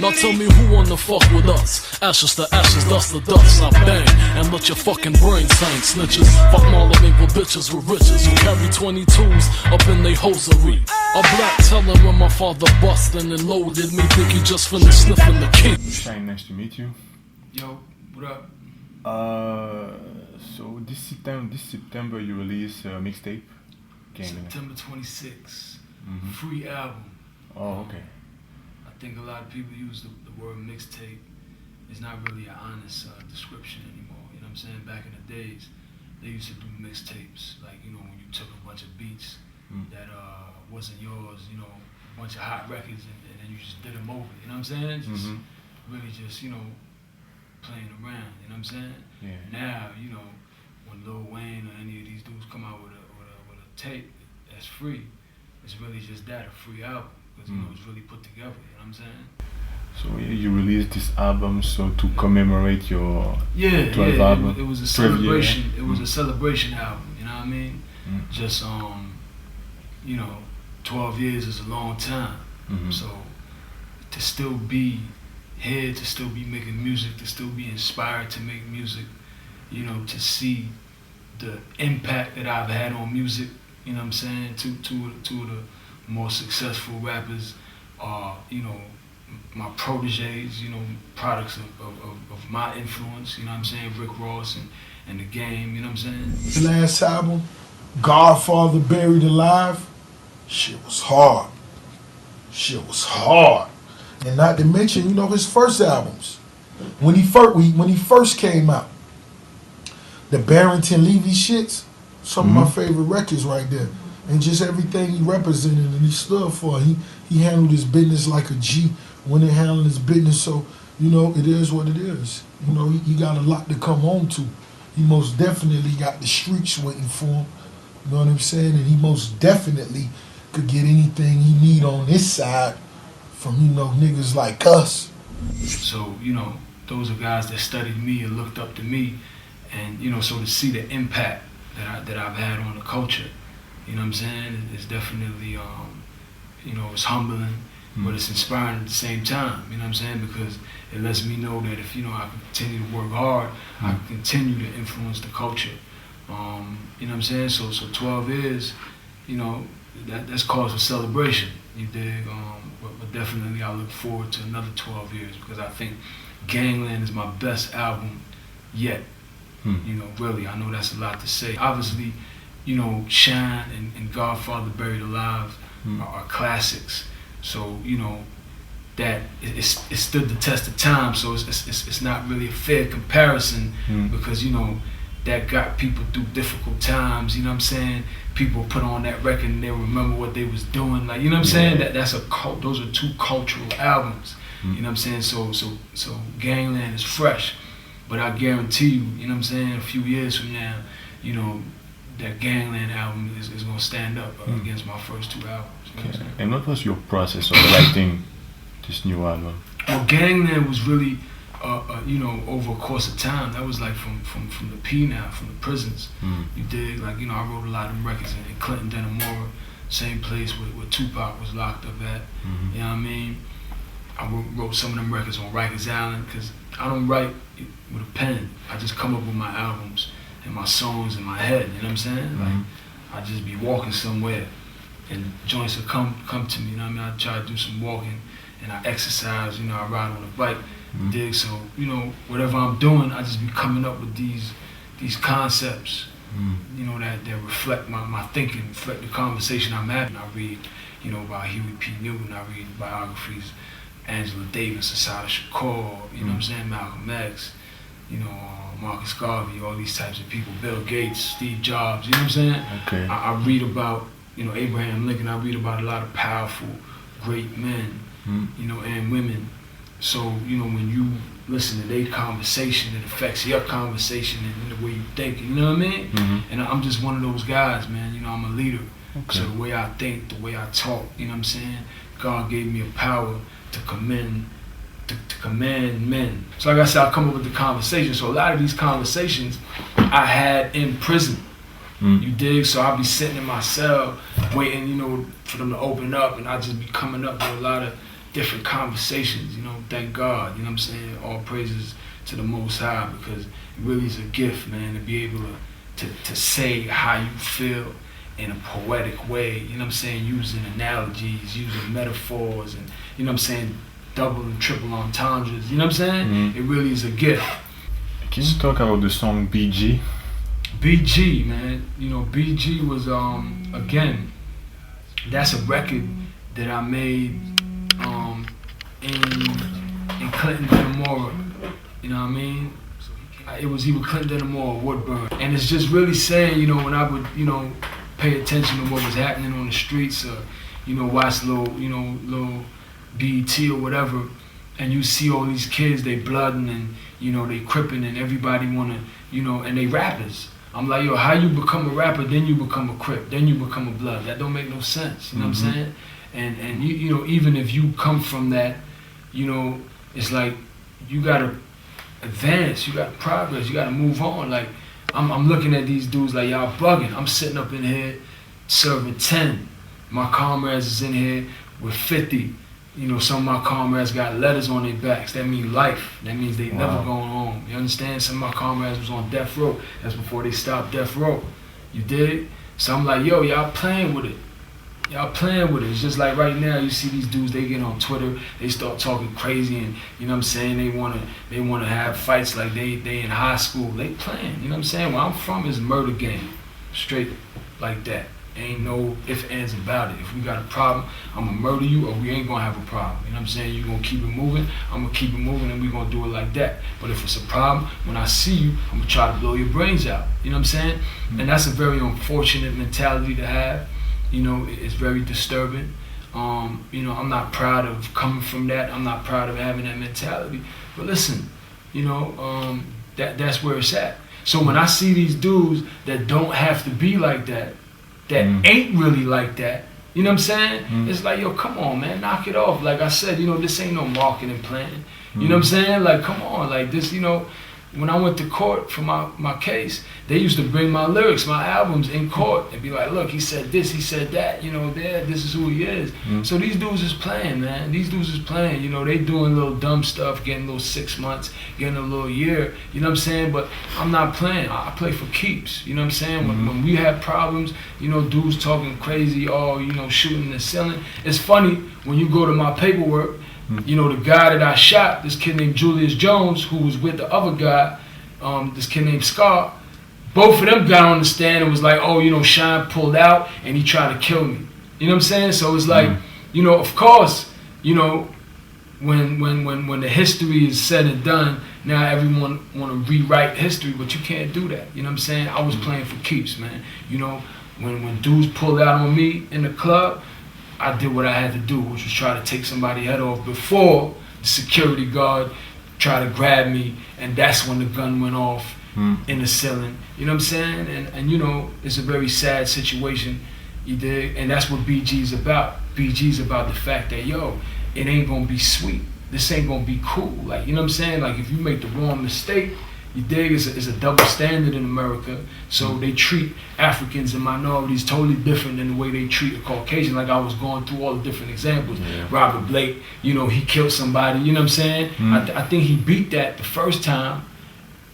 Now tell me who wanna fuck with us? Ashes to ashes, dust to dust. I bang and let your fucking brain tank. Snitches, fuck monolingual bitches with riches who carry 22s up in they hosiery. A black teller when my father bustin' and loaded me. Think he just finished sniffing the key. Shyne, nice to meet you. Yo, what up? So this September you release a mixtape. September 26th. Free album. Oh, okay. I think a lot of people use the word mixtape. It's not really an honest description anymore. You know what I'm saying? Back in the days, they used to do mixtapes. Like, you know, when you took a bunch of beats that wasn't yours, you know, a bunch of hot records and then you just did them over. You know what I'm saying? Just really just, you know, playing around. You know what I'm saying? Yeah. Now, you know, when Lil Wayne or any of these dudes come out with a tape that's free, it's really just that, a free album. Because, you know, it's really put together, you know what I'm saying? So yeah, you released this album so to commemorate your 12th album. It was a celebration. It was a celebration album, you know what I mean? Just you know, 12 years is a long time. So to still be here, to still be making music, to still be inspired to make music, you know, to see the impact that I've had on music, you know what I'm saying? Two of the more successful rappers are, you know, my proteges, you know, products of my influence, you know what I'm saying? Rick Ross and the Game, you know what I'm saying? Last album, Godfather Buried Alive, shit was hard. Shit was hard. And not to mention, you know, his first albums. When he first came out, the Barrington Levy shits, some of my favorite records right there. And just everything he represented and he stood for. He handled his business like a G when he handled his business. So, you know, it is what it is. You know, he got a lot to come home to. He most definitely got the streets waiting for him. You know what I'm saying? And he most definitely could get anything he need on this side from, you know, niggas like us. So, you know, those are guys that studied me and looked up to me. And, you know, so to see the impact that I've had on the culture, you know what I'm saying? It's definitely, you know, it's humbling, but it's inspiring at the same time, you know what I'm saying? Because it lets me know that if, you know, I continue to work hard, I can continue to influence the culture. You know what I'm saying? So 12 years, you know, that's cause for celebration, you dig? But definitely I look forward to another 12 years because I think Gangland is my best album yet. You know, really, I know that's a lot to say. Obviously, you know, Shyne and Godfather Buried Alive are classics. So, you know, that it stood the test of time. So it's not really a fair comparison because, you know, that got people through difficult times. You know what I'm saying? People put on that record and they remember what they was doing. Like, you know what I'm saying? That's a cult. Those are two cultural albums. You know what I'm saying? So Gangland is fresh. But I guarantee you, you know what I'm saying, a few years from now, you know, that Gangland album is going to stand up against my first two albums. You know what I'm saying? And what was your process of writing this new album? Well, Gangland was really, you know, over a course of time. That was like from the P now, from the prisons. You dig? Like, you know, I wrote a lot of them records in Clinton, Denimora, same place where Tupac was locked up at. You know what I mean? I wrote some of them records on Rikers Island because I don't write with a pen. I just come up with my albums and my songs in my head, you know what I'm saying? Like, I just be walking somewhere and joints will come to me, you know what I mean? I try to do some walking and I exercise, you know, I ride on a bike, dig? So, you know, whatever I'm doing, I just be coming up with these concepts, you know, that reflect my thinking, reflect the conversation I'm having. I read, you know, about Huey P. Newton, I read biographies, Angela Davis, Assata Shakur, you know what I'm saying, Malcolm X, you know, Marcus Garvey, all these types of people, Bill Gates, Steve Jobs, you know what I'm saying? Okay. I read about, you know, Abraham Lincoln, I read about a lot of powerful, great men, you know, and women. So, you know, when you listen to their conversation, it affects your conversation and the way you think, you know what I mean? And I'm just one of those guys, man, you know, I'm a leader. Okay. So the way I think, the way I talk, you know what I'm saying? God gave me a power to command men. So like I said, I come up with the conversation. So a lot of these conversations I had in prison. You dig? So I'll be sitting in my cell waiting, you know, for them to open up, and I just be coming up with a lot of different conversations, you know, thank God, you know what I'm saying? All praises to the Most High, because it really is a gift, man, to be able to say how you feel in a poetic way, you know what I'm saying, using analogies, using metaphors, and, you know what I'm saying, double and triple entendres, you know what I'm saying? Mm. It really is a gift. Can you talk about the song BG? BG, man, you know, BG was, again, that's a record that I made in Clinton, Denimora, you know what I mean? It was either Clinton, Denimora, or Woodburn. And it's just really saying, you know, when I would, you know, pay attention to what was happening on the streets, or, you know, watch little BET or whatever, and you see all these kids, they blooding and, you know, they crippin' and everybody wanna, you know, and they rappers. I'm like, yo, how you become a rapper, then you become a crip, then you become a blood? That don't make no sense, you know what I'm saying? And you know, even if you come from that, you know, it's like you gotta advance, you gotta progress, you gotta move on. Like I'm looking at these dudes like y'all bugging. I'm sitting up in here serving 10. My comrades is in here with 50. You know, some of my comrades got letters on their backs. That means life. That means they never going home. You understand? Some of my comrades was on death row. That's before they stopped death row. You dig? So I'm like, yo, y'all playing with it. Y'all playing with it. It's just like right now, you see these dudes, they get on Twitter, they start talking crazy, and you know what I'm saying, they wanna have fights like they in high school. They playing, you know what I'm saying? Where I'm from is murder game. Straight like that. Ain't no ifs, ands about it. If we got a problem, I'm gonna murder you, or we ain't gonna have a problem. You know what I'm saying? You gonna keep it moving, I'm gonna keep it moving, and we gonna do it like that. But if it's a problem, when I see you, I'm gonna try to blow your brains out. You know what I'm saying? And that's a very unfortunate mentality to have. You know, it's very disturbing. You know, I'm not proud of coming from that. I'm not proud of having that mentality. But listen, you know, that's where it's at. So when I see these dudes that don't have to be like that, that ain't really like that, you know what I'm saying? It's like, yo, come on, man, knock it off. Like I said, you know, this ain't no marketing plan. You know what I'm saying? Like, come on, like this, you know, when I went to court for my case, they used to bring my lyrics, my albums in court and be like, look, he said this, he said that, you know, this is who he is. So these dudes is playing, man. These dudes is playing, you know, they doing little dumb stuff, getting a little 6 months, getting a little year, you know what I'm saying? But I'm not playing, I play for keeps, you know what I'm saying? When we have problems, you know, dudes talking crazy, you know, shooting the ceiling. It's funny, when you go to my paperwork, you know, the guy that I shot, this kid named Julius Jones, who was with the other guy, this kid named Scar, both of them got on the stand and was like, oh, you know, Shyne pulled out and he tried to kill me. You know what I'm saying? So it's like, you know, of course, you know, when the history is said and done, now everyone want to rewrite history, but you can't do that. You know what I'm saying? I was playing for keeps, man. You know, when dudes pulled out on me in the club, I did what I had to do, which was try to take somebody's head off before the security guard tried to grab me, and that's when the gun went off in the ceiling. You know what I'm saying? And you know, it's a very sad situation, you dig? And that's what BG's about. BG's about the fact that, yo, it ain't gonna be sweet. This ain't gonna be cool. Like, you know what I'm saying? Like, if you make the wrong mistake, you dig, it's a double standard in America. So they treat Africans and minorities totally different than the way they treat a Caucasian. Like I was going through all the different examples. Robert Blake, you know, he killed somebody, you know what I'm saying? I think he beat that the first time,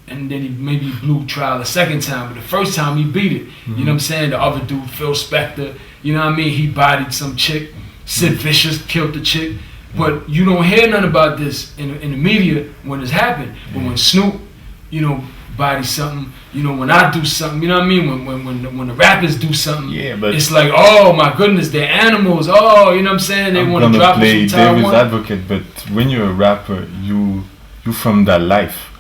and then he maybe blew trial the second time, but the first time he beat it. You know what I'm saying? The other dude, Phil Spector, you know what I mean? He bodied some chick. Sid Vicious killed the chick. But you don't hear nothing about this in the media when it's happened. But when Snoop, you know, body something, you know, when I do something, you know what I mean? When the rappers do something, but it's like, oh my goodness, they're animals. Oh, you know what I'm saying? They want to drop play us from Taiwan. devil's advocate, but when you're a rapper, you from that life.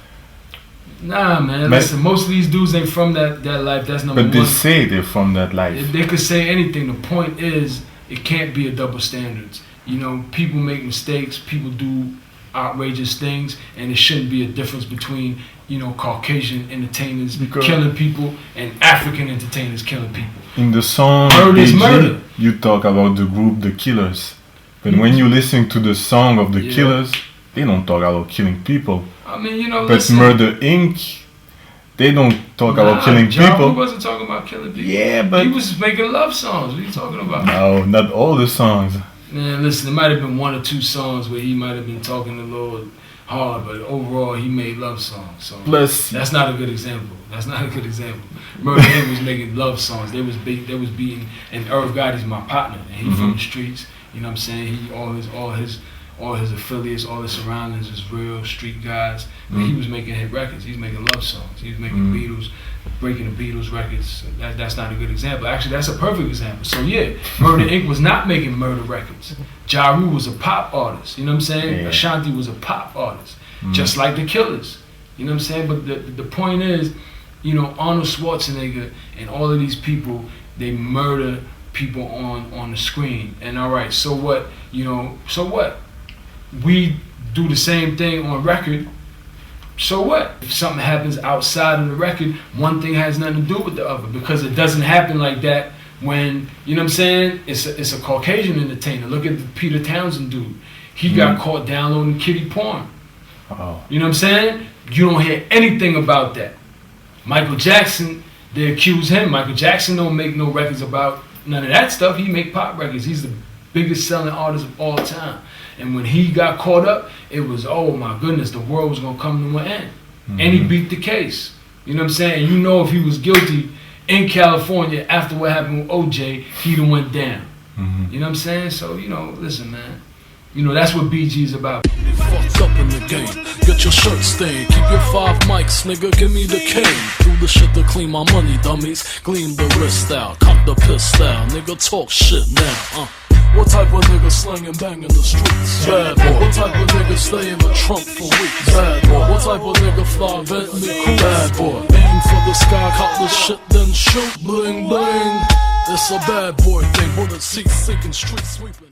Nah, man. Listen, most of these dudes ain't from that life. That's number one. But they say they're from that life. They could say anything. The point is, it can't be a double standards. You know, people make mistakes. People do outrageous things, and there shouldn't be a difference between, you know, Caucasian entertainers killing people and African entertainers killing people. In the song Murder is murder. You talk about the group The Killers, but when you listen to the song of The Killers, they don't talk about killing people. I mean, you know, but Murder Inc., they don't talk about killing people. He wasn't talking about killing people. Yeah, but he was making love songs. What are you talking about? No, not all the songs. Man, listen, there might have been 1 or 2 songs where he might have been talking a little hard, but overall he made love songs. So that's not a good example. That's not a good example. Murder Inc. was making love songs. They was beating, and Irv Gotti's my partner, and he from the streets. You know what I'm saying? He all his affiliates, all his surroundings is real street guys. But he was making hit records. He's making love songs. He was making Beatles, breaking the Beatles records. So that's not a good example. Actually, that's a perfect example. So yeah, Murder Inc. was not making murder records. Ja Rule was a pop artist. You know what I'm saying? Yeah. Ashanti was a pop artist, just like the Killers. You know what I'm saying? But the point is, you know, Arnold Schwarzenegger and all of these people, they murder people on the screen. And all right, so what? You know, so what? We do the same thing on record. So what? If something happens outside of the record, one thing has nothing to do with the other, because it doesn't happen like that when, you know what I'm saying, it's a Caucasian entertainer. Look at the Peter Townsend dude. He got caught downloading kiddie porn. You know what I'm saying? You don't hear anything about that. Michael Jackson, they accuse him. Michael Jackson don't make no records about none of that stuff. He make pop records. He's the biggest selling artist of all time. And when he got caught up, it was, oh my goodness, the world was gonna come to an end. And he beat the case. You know what I'm saying? You know, if he was guilty in California after what happened with OJ, he'd have went down. You know what I'm saying? So, you know, listen, man. You know, that's what BG is about. Fucked up in the game. Get your shirt stained. Keep your 5 mics, nigga. Give me the cane. Do the shit to clean my money, dummies. Gleam the wrist out. Cock the pistol. Nigga, talk shit now. What type of nigga slang and bang in the streets? Bad boy. What type of nigga stay in the trunk for weeks? Bad boy. What type of nigga fly Bentley cool? Bad boy. Aim for the sky, cop the shit, then shoot. Bling bling. It's a bad boy thing. Bullet seats sinking, street sweeping.